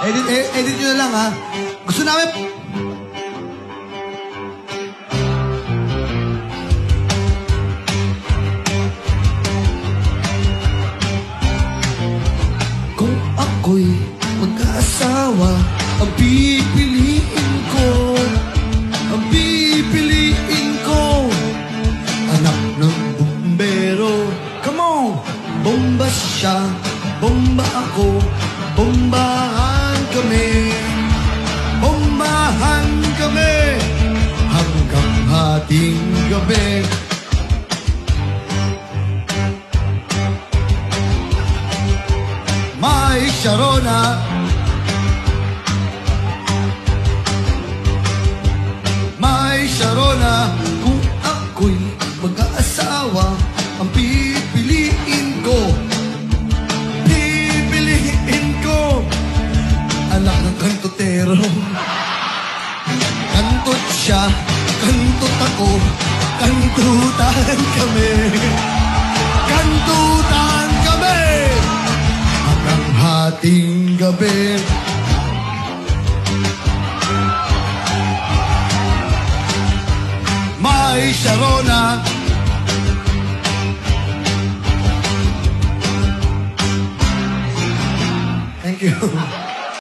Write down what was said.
Edit nyo na lang, ha? Gusto namin... Kung ako'y mag-aasawa, ang pipiliin ko, anak ng bumbero. Come on! Bomba siya, bomba ako, bombahan kami. Bombahan kami hanggang hating gabi. May Sharona, may Sharona. Kung ako'y mag-aasawa, ang pipiliin ko, anak ng kantutero. Kantot siya, kantot ako, kantutan kami. Kantutan kami hanggang hating gabi. May Sharona, thank you.